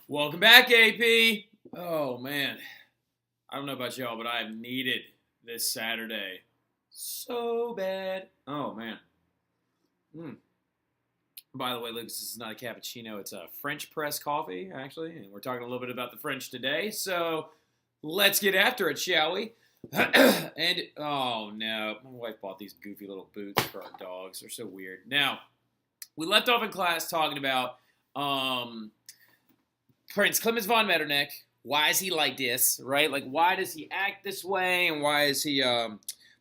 Welcome back, AP. Oh, man. I don't know about y'all, but I've needed this Saturday so bad. Oh, man. By the way, Lucas, this is not a cappuccino. It's a French press coffee, actually. And we're talking a little bit about the French today. So let's get after it, shall we? Oh, no. My wife bought these goofy little boots for our dogs. They're so weird. Now, we left off in class talking about Prince Clemens von Metternich. Why is he like this, right? Like, why does he act this way, and why is he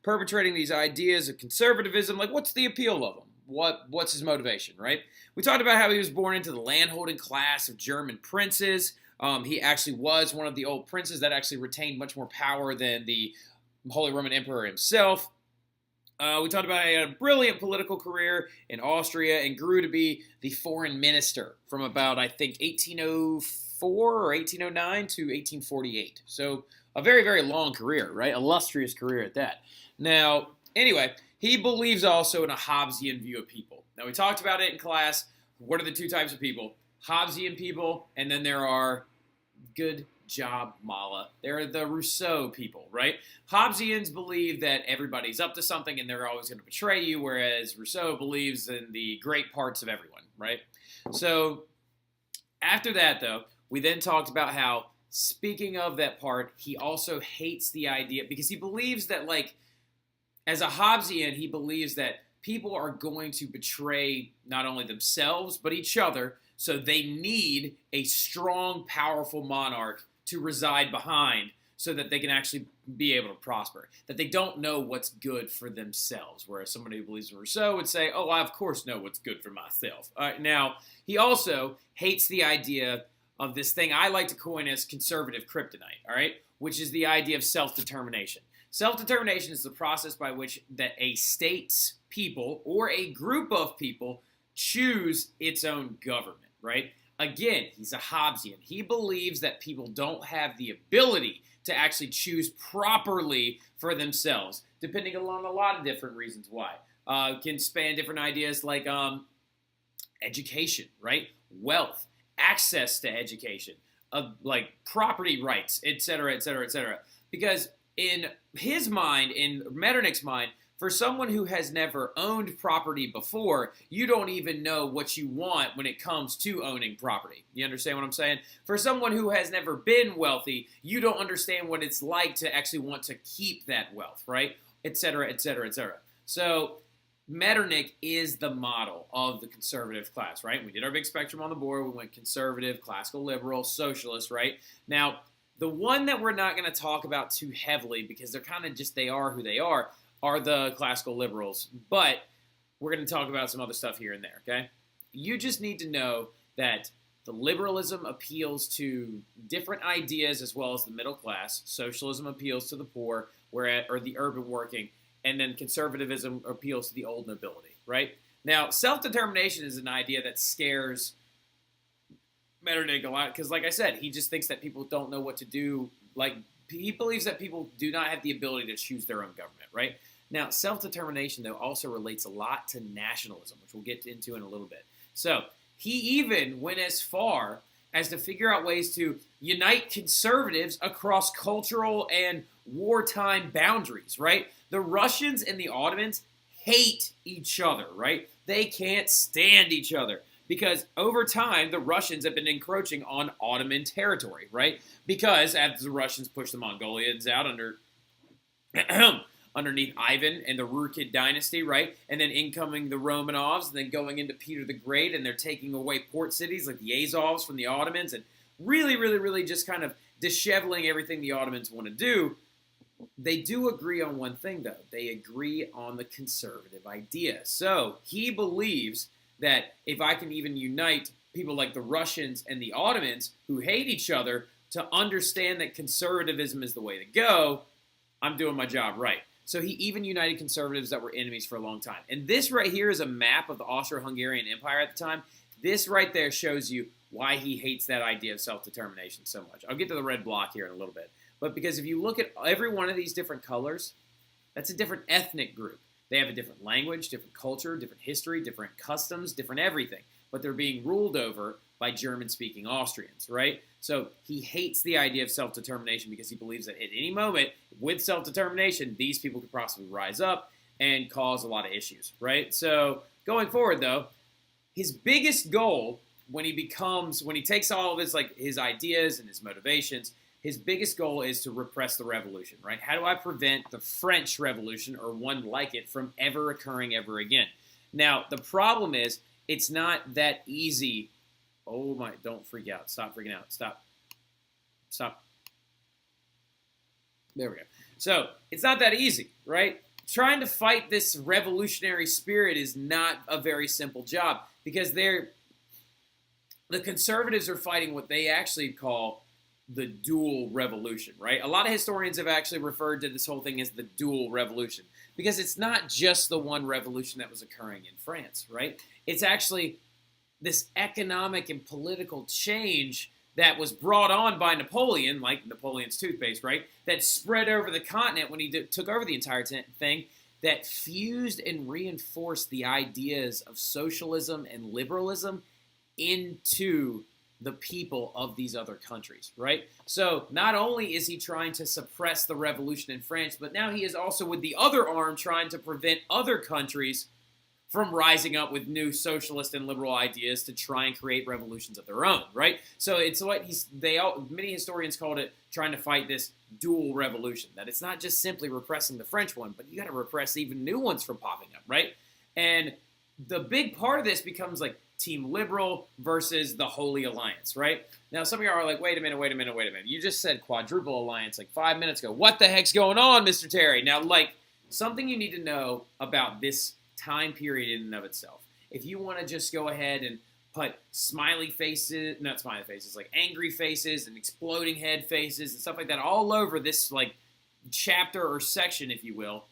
perpetrating these ideas of conservatism? Like, what's the appeal of him? What's his motivation, right? We talked about how he was born into the landholding class of German princes. He actually was one of the old princes that actually retained much more power than the Holy Roman Emperor himself. We talked about how he had a brilliant political career in Austria and grew to be the foreign minister from about, I think, 1804 or 1809 to 1848. So a very, very long career, right? Illustrious career at that. Now, anyway, he believes also in a Hobbesian view of people. Now, we talked about it in class. What are the two types of people? Hobbesian people, and then there are good job, Mala. They're the Rousseau people, right? Hobbesians believe that everybody's up to something and they're always going to betray you, whereas Rousseau believes in the great parts of everyone, right? So after that, though, we then talked about how, speaking of that part, he also hates the idea because he believes that, like, as a Hobbesian, he believes that people are going to betray not only themselves, but each other, so they need a strong, powerful monarch to reside behind so that they can actually be able to prosper. That they don't know what's good for themselves, whereas somebody who believes in Rousseau would say, oh, I of course know what's good for myself. Now, he also hates the idea of this thing I like to coin as conservative kryptonite, all right, which is the idea of self-determination. Self-determination is the process by which that a state's people or a group of people choose its own government, right? Again, he's a Hobbesian. He believes that people don't have the ability to actually choose properly for themselves, depending on a lot of different reasons why. Can span different ideas like education, right? Wealth, access to education, like property rights, etc., etc., etc. Because in his mind, in Metternich's mind, for someone who has never owned property before, you don't even know what you want when it comes to owning property. You understand what I'm saying? For someone who has never been wealthy, you don't understand what it's like to actually want to keep that wealth, right? Et cetera, et cetera, et cetera. So Metternich is the model of the conservative class, right? We did our big spectrum on the board. We went conservative, classical liberal, socialist, right? Now, the one that we're not going to talk about too heavily because they're kind of just, they are who they are the classical liberals. But we're going to talk about some other stuff here and there, okay? You just need to know that the liberalism appeals to different ideas as well as the middle class. Socialism appeals to the poor, or the urban working. And then conservatism appeals to the old nobility, right? Now, self-determination is an idea that scares Metternich a lot because, like I said, he just thinks that people don't know what to do. Like, he believes that people do not have the ability to choose their own government, right? Now, self-determination, though, also relates a lot to nationalism, which we'll get into in a little bit. So he even went as far as to figure out ways to unite conservatives across cultural and wartime boundaries, right? The Russians and the Ottomans hate each other, right? They can't stand each other because over time, the Russians have been encroaching on Ottoman territory, right? Because as the Russians pushed the Mongolians out underneath Ivan and the Rurikid dynasty, right? And then incoming the Romanovs, and then going into Peter the Great, and they're taking away port cities like the Azovs from the Ottomans, and really, really, really just kind of disheveling everything the Ottomans want to do. They do agree on one thing, though. They agree on the conservative idea. So he believes that if I can even unite people like the Russians and the Ottomans who hate each other to understand that conservatism is the way to go, I'm doing my job right. So he even united conservatives that were enemies for a long time. And this right here is a map of the Austro-Hungarian Empire at the time. This right there shows you why he hates that idea of self-determination so much. I'll get to the red block here in a little bit. But because if you look at every one of these different colors, that's a different ethnic group. They have a different language, different culture, different history, different customs, different everything. But they're being ruled over by German-speaking Austrians, right? So he hates the idea of self-determination because he believes that at any moment, with self-determination, these people could possibly rise up and cause a lot of issues, right? So going forward, though, his biggest goal when he takes all of his ideas and his motivations, his biggest goal is to repress the revolution, right? How do I prevent the French Revolution or one like it from ever occurring ever again? Now, the problem is it's not that easy. Oh my, don't freak out. Stop freaking out. Stop. There we go. So, it's not that easy, right? Trying to fight this revolutionary spirit is not a very simple job because the conservatives are fighting what they actually call the dual revolution, right? A lot of historians have actually referred to this whole thing as the dual revolution because it's not just the one revolution that was occurring in France, right? It's actually this economic and political change that was brought on by Napoleon, like Napoleon's toothpaste, right? That spread over the continent when he took over the entire thing, that fused and reinforced the ideas of socialism and liberalism into the people of these other countries, right? So not only is he trying to suppress the revolution in France, but now he is also with the other arm trying to prevent other countries from rising up with new socialist and liberal ideas to try and create revolutions of their own, right? So it's what many historians called it trying to fight this dual revolution, that it's not just simply repressing the French one, but you got to repress even new ones from popping up, right? And the big part of this becomes like Team Liberal versus the Holy Alliance, right? Now, some of you are like, wait a minute. You just said quadruple alliance like 5 minutes ago. What the heck's going on, Mr. Terry? Now, like, something you need to know about this time period in and of itself. If you want to just go ahead and put not smiley faces, like angry faces and exploding head faces and stuff like that all over this, like, chapter or section, if you will,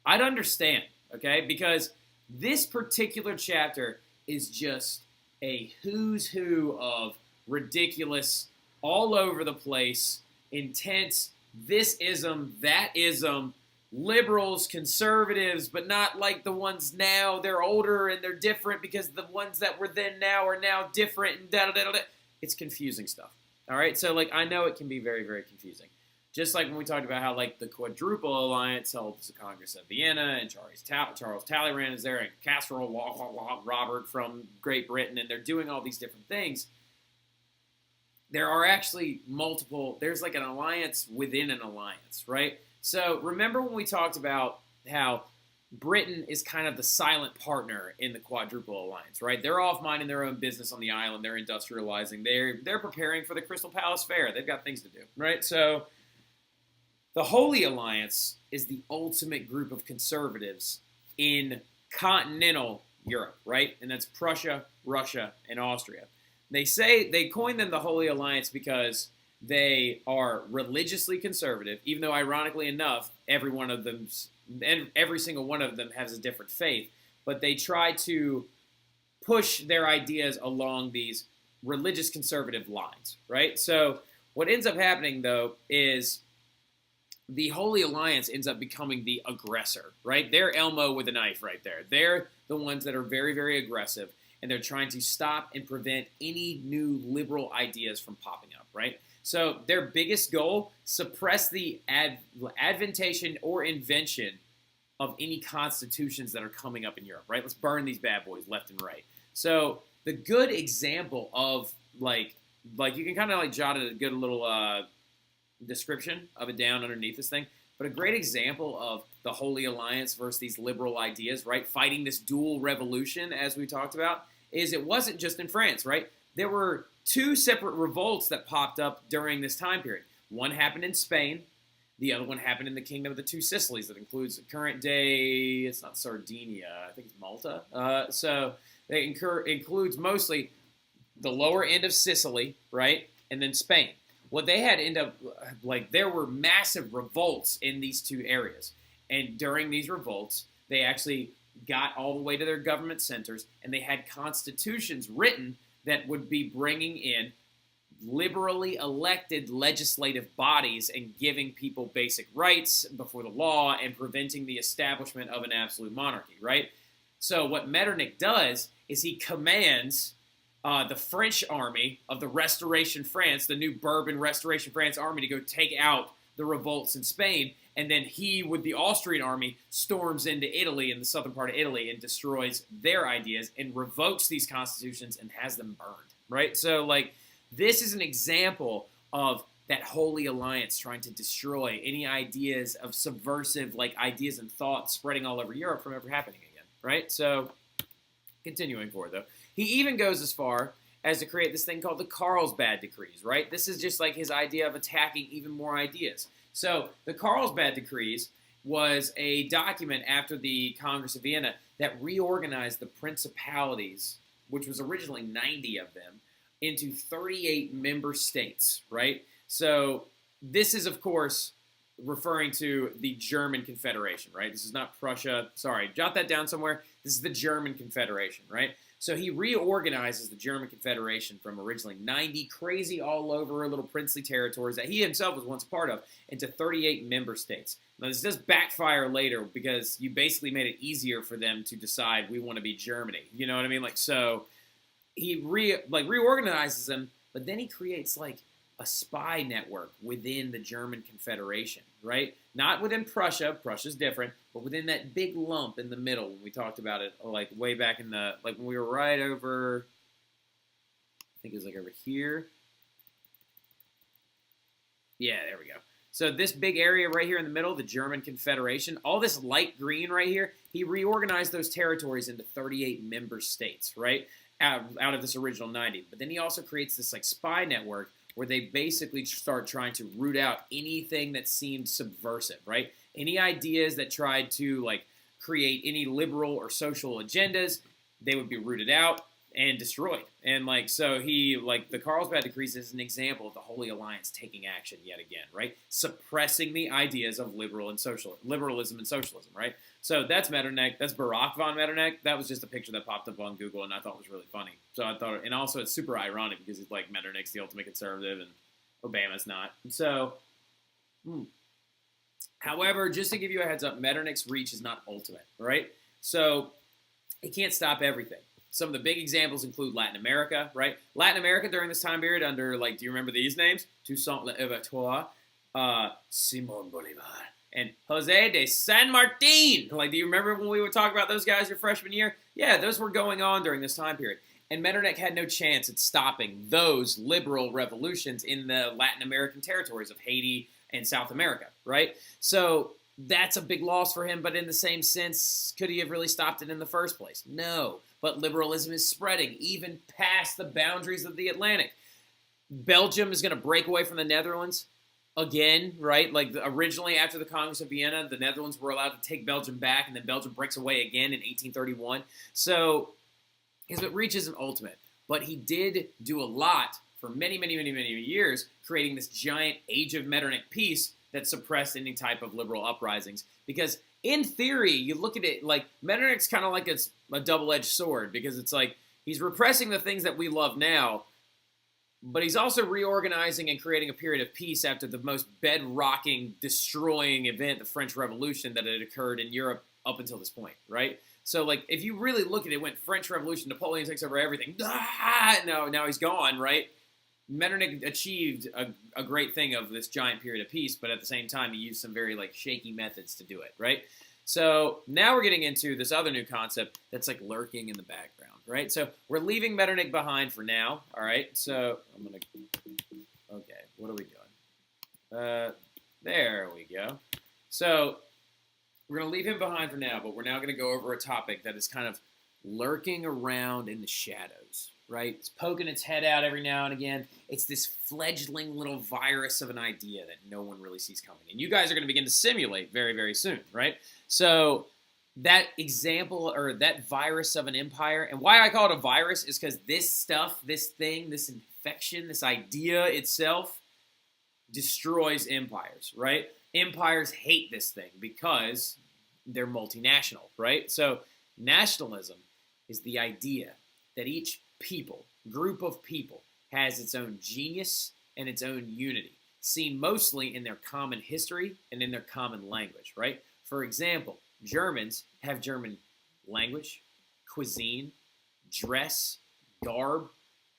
I'd understand, okay? Because this particular chapter is just a who's who of ridiculous, all over the place, intense, this ism, that ism, liberals, conservatives, but not like the ones now. They're older and they're different because the ones that were then now are now different and da-da-da-da-da. It's confusing stuff, all right? So, like, I know it can be very, very confusing. Just like when we talked about how, like, the Quadruple Alliance holds the Congress of Vienna, and Charles Talleyrand is there, and Casserole Robert from Great Britain, and they're doing all these different things. There are actually there's like an alliance within an alliance, right? So remember when we talked about how Britain is kind of the silent partner in the Quadruple Alliance, right? They're off minding their own business on the island. They're industrializing. They're preparing for the Crystal Palace Fair. They've got things to do, right? So the Holy Alliance is the ultimate group of conservatives in continental Europe, right? And that's Prussia, Russia, and Austria. They coined them the Holy Alliance because they are religiously conservative, even though, ironically enough, every single one of them has a different faith. But they try to push their ideas along these religious conservative lines, right? So what ends up happening, though, is the Holy Alliance ends up becoming the aggressor, right? They're Elmo with a knife right there. They're the ones that are very, very aggressive, and they're trying to stop and prevent any new liberal ideas from popping up, right? So their biggest goal, suppress the adventation or invention of any constitutions that are coming up in Europe, right? Let's burn these bad boys left and right. So the good example of, like you can kind of like jot a good little description of it down underneath this thing, but a great example of the Holy Alliance versus these liberal ideas, right? Fighting this dual revolution, as we talked about, is it wasn't just in France, right? There were two separate revolts that popped up during this time period. One happened in Spain. The other one happened in the Kingdom of the Two Sicilies. That includes current day, it's not Sardinia, I think it's Malta. So it includes mostly the lower end of Sicily, right? And then Spain. What they had there were massive revolts in these two areas. And during these revolts, they actually got all the way to their government centers, and they had constitutions written that would be bringing in liberally elected legislative bodies and giving people basic rights before the law and preventing the establishment of an absolute monarchy, right? So what Metternich does is he commands the French army of the Restoration France, the new Bourbon Restoration France army, to go take out the revolts in Spain. And then he, with the Austrian army, storms into Italy, in the southern part of Italy, and destroys their ideas and revokes these constitutions and has them burned, right? So, like, this is an example of that Holy Alliance trying to destroy any ideas of subversive, like, ideas and thoughts spreading all over Europe from ever happening again, right? So, continuing forward, though, he even goes as far as to create this thing called the Carlsbad Decrees, right? This is just like his idea of attacking even more ideas. So the Carlsbad Decrees was a document after the Congress of Vienna that reorganized the principalities, which was originally 90 of them, into 38 member states, right? So this is, of course, referring to the German Confederation, right? This is not Prussia. Sorry, jot that down somewhere. This is the German Confederation, right? So he reorganizes the German Confederation from originally 90 crazy all over little princely territories that he himself was once a part of into 38 member states. Now, this does backfire later because you basically made it easier for them to decide we want to be Germany. You know what I mean? Like, so he reorganizes them, but then he creates like a spy network within the German Confederation, right? Not within Prussia. Prussia's different, but within that big lump in the middle when we talked about it, like way back in the, like when we were right over, I think it was like over here. Yeah, there we go. So this big area right here in the middle, the German Confederation, all this light green right here, he reorganized those territories into 38 member states, right? Out of this original 90. But then he also creates this like spy network where they basically start trying to root out anything that seemed subversive, right? Any ideas that tried to like create any liberal or social agendas, they would be rooted out and destroyed. And like, so he, like the Carlsbad Decrees is an example of the Holy Alliance taking action yet again, right? Suppressing the ideas of liberalism and socialism, right? So that's Metternich. That's Barak von Metternich. That was just a picture that popped up on Google and I thought was really funny. So I thought, and also it's super ironic because it's like Metternich's the ultimate conservative and Obama's not. And so, however, just to give you a heads up, Metternich's reach is not ultimate, right? So he can't stop everything. Some of the big examples include Latin America, right? Latin America during this time period under, like, do you remember these names? Toussaint Louverture, Simon Bolivar, and Jose de San Martin. Like, do you remember when we would talk about those guys your freshman year? Yeah, those were going on during this time period. And Metternich had no chance at stopping those liberal revolutions in the Latin American territories of Haiti and South America, right? So that's a big loss for him, but in the same sense, could he have really stopped it in the first place? No. But liberalism is spreading even past the boundaries of the Atlantic. Belgium is going to break away from the Netherlands again, right? Like originally after the Congress of Vienna, the Netherlands were allowed to take Belgium back, and then Belgium breaks away again in 1831. So his reach isn't ultimate, but he did do a lot for many, many, many, many years, creating this giant Age of Metternich peace that suppressed any type of liberal uprisings. Because in theory, you look at it like Metternich's kind of like it's a double-edged sword because it's like he's repressing the things that we love now, but he's also reorganizing and creating a period of peace after the most bed-rocking, destroying event, the French Revolution, that had occurred in Europe up until this point, right? So, like, if you really look at it, went French Revolution, Napoleon takes over everything. No, now he's gone, right? Metternich achieved a great thing of this giant period of peace, but at the same time, he used some very, like, shaky methods to do it, right? So now we're getting into this other new concept that's, like, lurking in the background, right? So we're leaving Metternich behind for now, all right? So I'm going to, okay, what are we doing? There we go. So we're going to leave him behind for now, but we're now going to go over a topic that is kind of lurking around in the shadows, right? It's poking its head out every now and again. It's this fledgling little virus of an idea that no one really sees coming. And you guys are going to begin to simulate very, very soon, right? So that example, or that virus of an empire, and why I call it a virus is because this stuff, this thing, this infection, this idea itself destroys empires, right? Empires hate this thing because they're multinational, right? So nationalism is the idea that each group of people, has its own genius and its own unity, seen mostly in their common history and in their common language, right? For example, Germans have German language, cuisine, dress, garb,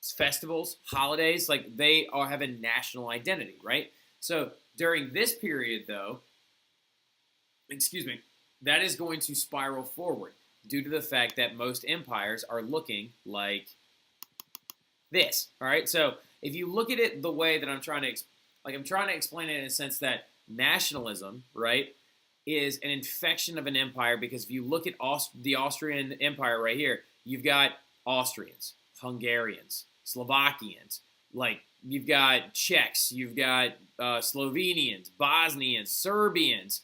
festivals, holidays, like they all have a national identity, right? So during this period, though, excuse me, that is going to spiral forward due to the fact that most empires are looking like this. All right, so if you look at it the way that I'm trying to explain it in a sense that nationalism, right, is an infection of an empire, because if you look at the Austrian Empire right here, you've got Austrians, Hungarians, Slovakians, like you've got Czechs, you've got Slovenians, Bosnians, Serbians.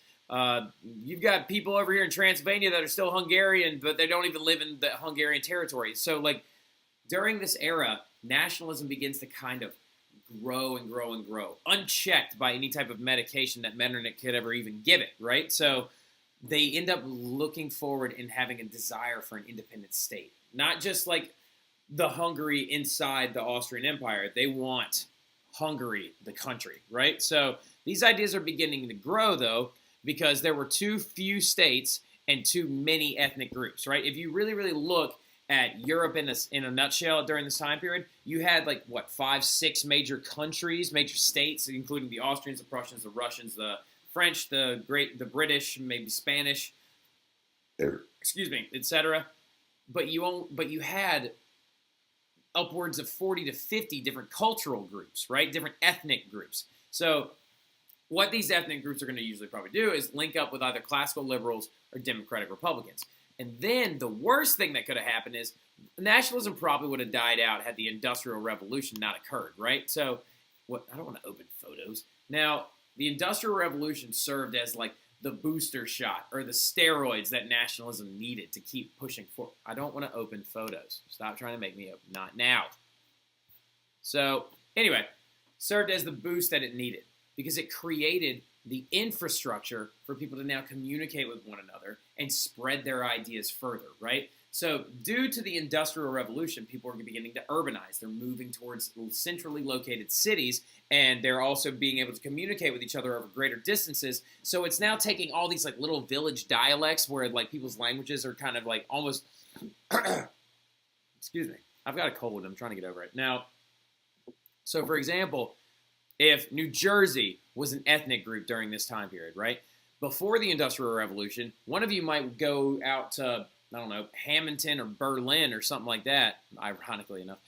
You've got people over here in Transylvania that are still Hungarian, but they don't even live in the Hungarian territory. So, like, during this era, nationalism begins to kind of grow and grow and grow, unchecked by any type of medication that Metternich could ever even give it, right? So they end up looking forward and having a desire for an independent state. Not just like the Hungary inside the Austrian Empire. They want Hungary, the country, right? So these ideas are beginning to grow, though, because there were too few states and too many ethnic groups, right? If you really, really look at Europe in a nutshell during this time period, you had like, what, 5, 6 major countries, major states, including the Austrians, the Prussians, the Russians, the French, the British, maybe Spanish, excuse me, etc. But you had upwards of 40 to 50 different cultural groups, right? Different ethnic groups. So what these ethnic groups are going to usually probably do is link up with either classical liberals or Democratic Republicans. And then the worst thing that could have happened is nationalism probably would have died out had the Industrial Revolution not occurred, right? So, I don't want to open photos. Now, the Industrial Revolution served as like the booster shot or the steroids that nationalism needed to keep pushing forward. I don't want to open photos. Stop trying to make me open. Not now. So, anyway, served as the boost that it needed because it created the infrastructure for people to now communicate with one another and spread their ideas further, right? So due to the Industrial Revolution, people are beginning to urbanize. They're moving towards centrally located cities, and they're also being able to communicate with each other over greater distances. So it's now taking all these like little village dialects where like people's languages are kind of like almost, excuse me, I've got a cold. I'm trying to get over it. Now, so for example, if New Jersey was an ethnic group during this time period, right? Before the Industrial Revolution, one of you might go out to, I don't know, Hamilton or Berlin or something like that, ironically enough,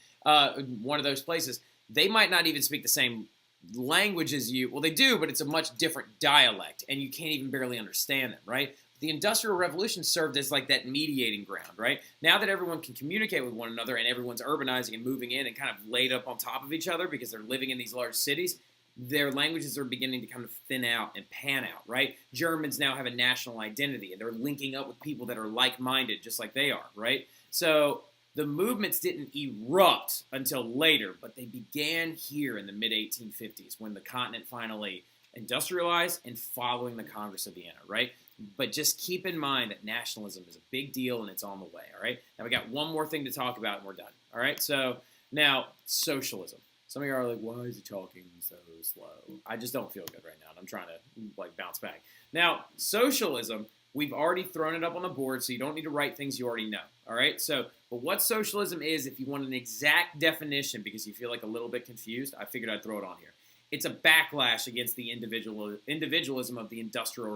one of those places. They might not even speak the same language as you. Well, they do, but it's a much different dialect, and you can't even barely understand them, right? The Industrial Revolution served as like that mediating ground, right? Now that everyone can communicate with one another and everyone's urbanizing and moving in and kind of laid up on top of each other because they're living in these large cities, their languages are beginning to kind of thin out and pan out, right? Germans now have a national identity, and they're linking up with people that are like-minded just like they are, right? So the movements didn't erupt until later, but they began here in the mid-1850s when the continent finally industrialized and following the Congress of Vienna, right? But just keep in mind that nationalism is a big deal and it's on the way, all right? Now, we got one more thing to talk about and we're done, all right? So now, socialism. Some of you are like, why is he talking so slow? I just don't feel good right now, and I'm trying to like bounce back. Now, socialism, we've already thrown it up on the board, so you don't need to write things you already know, all right? So, but what socialism is, if you want an exact definition because you feel like a little bit confused, I figured I'd throw it on here. It's a backlash against the individualism of the Industrial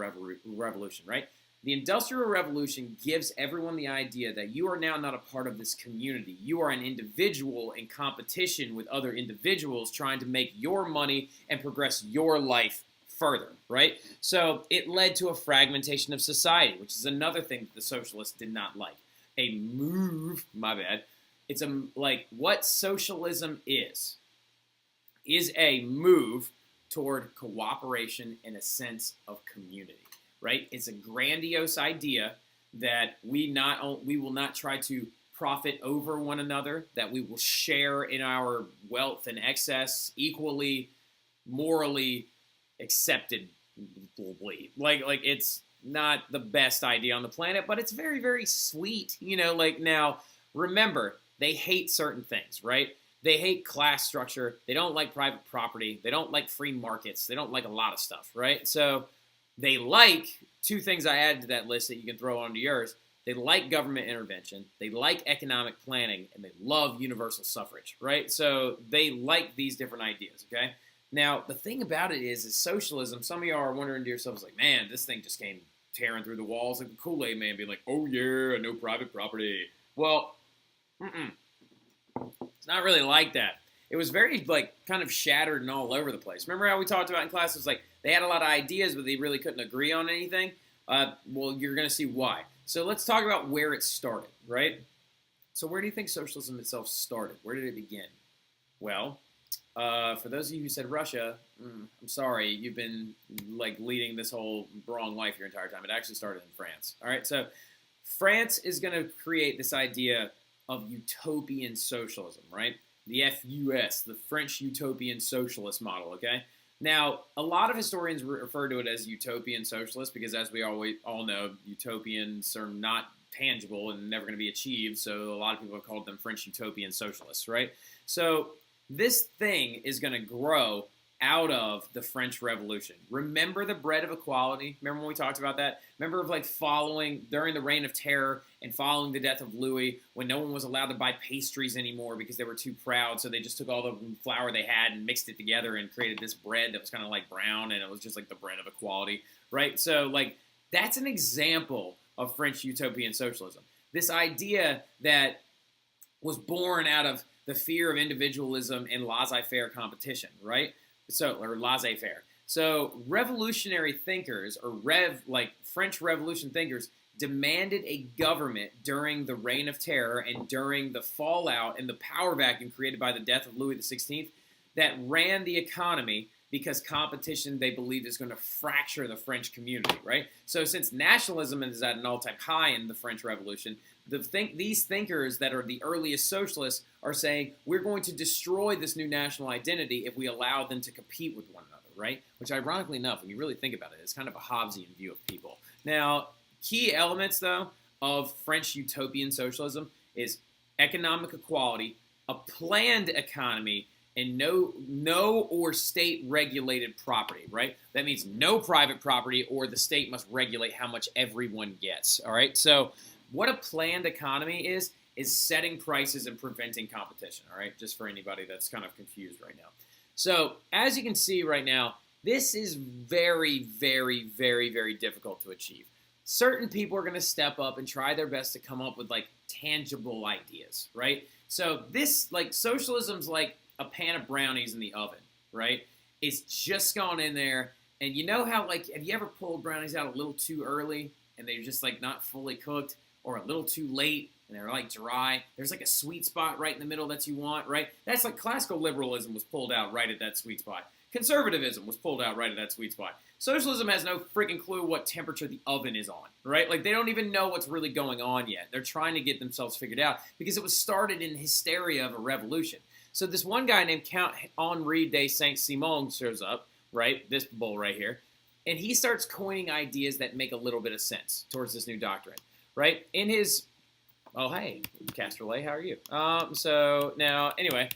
Revolution, right? The Industrial Revolution gives everyone the idea that you are now not a part of this community. You are an individual in competition with other individuals trying to make your money and progress your life further, right? So it led to a fragmentation of society, which is another thing that the socialists did not like. A move, my bad. It's like what socialism is a move toward cooperation and a sense of community, right? It's a grandiose idea that we will not try to profit over one another, that we will share in our wealth and excess equally, morally accepted. Like it's not the best idea on the planet, but it's very, very sweet. You know, like now, remember, they hate certain things, right? They hate class structure. They don't like private property. They don't like free markets. They don't like a lot of stuff, right? So they like two things I added to that list that you can throw onto yours. They like government intervention, they like economic planning, and they love universal suffrage, right? So they like these different ideas, okay? Now, the thing about it is socialism, some of y'all are wondering to yourselves, like, man, this thing just came tearing through the walls, like the Kool-Aid man being like, oh yeah, no private property. Well, it's not really like that. It was very, like, kind of shattered and all over the place. Remember how we talked about in class? It was like they had a lot of ideas, but they really couldn't agree on anything? Well, you're going to see why. So let's talk about where it started, right? So where do you think socialism itself started? Where did it begin? Well, for those of you who said Russia, I'm sorry, you've been like leading this whole wrong life your entire time. It actually started in France. All right, so France is going to create this idea of utopian socialism, right? The FUS, the French utopian socialist model, okay? Now, a lot of historians refer to it as utopian socialist because, as we all know, utopians are not tangible and never going to be achieved, so a lot of people have called them French utopian socialists, right? So this thing is going to grow out of the French Revolution. Remember the bread of equality? Remember when we talked about that? Remember of like following during the Reign of Terror and following the death of Louis when no one was allowed to buy pastries anymore because they were too proud, so they just took all the flour they had and mixed it together and created this bread that was kind of like brown, and it was just like the bread of equality, right? So like that's an example of French utopian socialism. This idea that was born out of the fear of individualism and laissez-faire competition, right? Or laissez-faire. So revolutionary thinkers, or French Revolution thinkers, demanded a government during the Reign of Terror and during the fallout and the power vacuum created by the death of Louis XVI that ran the economy because competition, they believed, is going to fracture the French community, right? So since nationalism is at an all-time high in the French Revolution, these thinkers that are the earliest socialists are saying, we're going to destroy this new national identity if we allow them to compete with one another, right? Which, ironically enough, when you really think about it, is kind of a Hobbesian view of people. Now, key elements, though, of French utopian socialism is economic equality, a planned economy, and no or state-regulated property, right? That means no private property, or the state must regulate how much everyone gets, all right? So what a planned economy is setting prices and preventing competition, all right? Just for anybody that's kind of confused right now. So as you can see right now, this is very, very, very, very difficult to achieve. Certain people are going to step up and try their best to come up with, like, tangible ideas, right? So this, like, socialism's like a pan of brownies in the oven, right? It's just gone in there, and you know how, like, have you ever pulled brownies out a little too early, and they're just, like, not fully cooked, or a little too late, and they're, like, dry? There's, like, a sweet spot right in the middle that you want, right? That's like classical liberalism was pulled out right at that sweet spot. Conservatism was pulled out right at that sweet spot. Socialism has no freaking clue what temperature the oven is on, right? Like, they don't even know what's really going on yet. They're trying to get themselves figured out because it was started in hysteria of a revolution. So this one guy named Count Henri de Saint-Simon shows up, right? This bull right here. And he starts coining ideas that make a little bit of sense towards this new doctrine, right? In his, oh, hey, Casterlet, how are you? So now, anyway,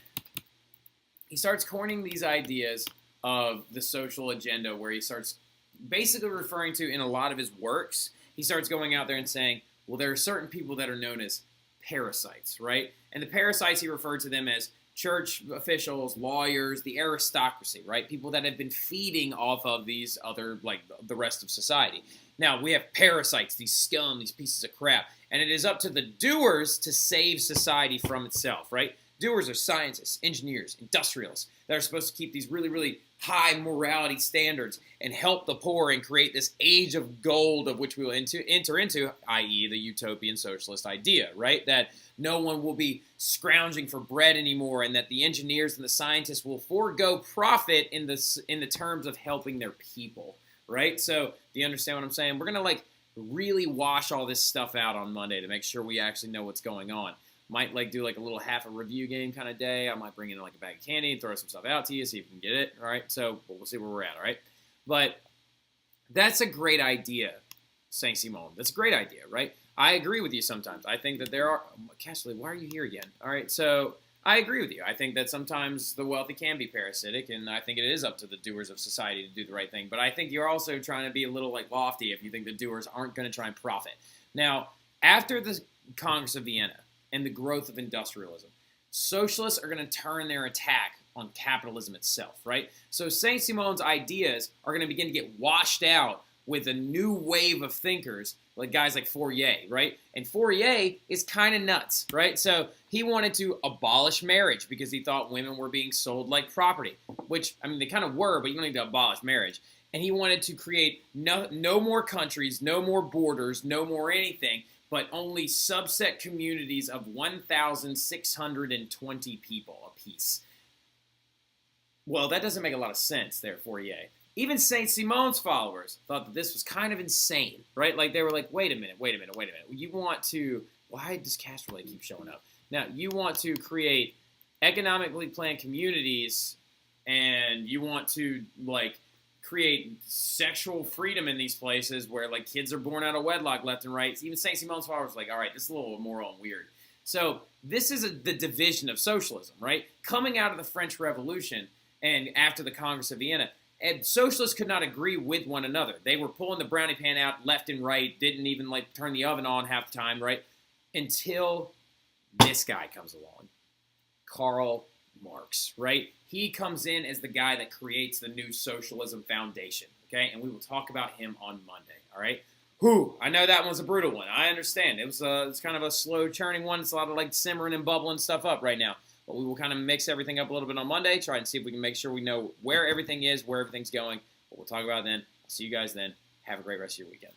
he starts coining these ideas of the social agenda where he starts basically referring to, in a lot of his works, he starts going out there and saying, well, there are certain people that are known as parasites, right? And the parasites, he referred to them as church officials, lawyers, the aristocracy, right? People that have been feeding off of these other, like, the rest of society. Now, we have parasites, these scum, these pieces of crap, and it is up to the doers to save society from itself, right? Doers are scientists, engineers, industrialists that are supposed to keep these really, really high morality standards and help the poor and create this age of gold of which we will enter into, i.e. the utopian socialist idea, right? That no one will be scrounging for bread anymore, and that the engineers and the scientists will forego profit in the terms of helping their people, right? So do you understand what I'm saying? We're going to, like, really wash all this stuff out on Monday to make sure we actually know what's going on. Might, like, do, like, a little half a review game kind of day. I might bring in, like, a bag of candy and throw some stuff out to you, see if you can get it, all right? So we'll see where we're at, all right? But that's a great idea, Saint-Simon. That's a great idea, right? I agree with you sometimes. I think that there are... Cashley, why are you here again? All right, so I agree with you. I think that sometimes the wealthy can be parasitic, and I think it is up to the doers of society to do the right thing. But I think you're also trying to be a little, like, lofty if you think the doers aren't going to try and profit. Now, After the Congress of Vienna and the growth of industrialism, socialists are going to turn their attack on capitalism itself, right? So Saint-Simon's ideas are going to begin to get washed out with a new wave of thinkers, like guys like Fourier, right? And Fourier is kind of nuts, right? So he wanted to abolish marriage because he thought women were being sold like property, which, I mean, they kind of were, but you don't need to abolish marriage. And he wanted to create no more countries, no more borders, no more anything, but only subset communities of 1,620 people apiece. Well, that doesn't make a lot of sense there, Fourier. Even Saint-Simon's followers thought that this was kind of insane, right? Like, they were like, wait a minute. You want to, why does Castrolay keep showing up? Now, you want to create economically planned communities, and you want to, like, create sexual freedom in these places where, like, kids are born out of wedlock left and right. Even Saint-Simon's followers were like, all right, this is a little immoral and weird. So this is the division of socialism, right? Coming out of the French Revolution and after the Congress of Vienna, and socialists could not agree with one another. They were pulling the brownie pan out left and right, didn't even like turn the oven on half the time, right? Until this guy comes along, Karl Marx, right? He comes in as the guy that creates the new socialism foundation, okay? And we will talk about him on Monday, all right? I know that one's a brutal one. I understand. It's kind of a slow churning one. It's a lot of like simmering and bubbling stuff up right now. But we will kind of mix everything up a little bit on Monday, try and see if we can make sure we know where everything is, where everything's going. But we'll talk about it then. I'll see you guys then. Have a great rest of your weekend.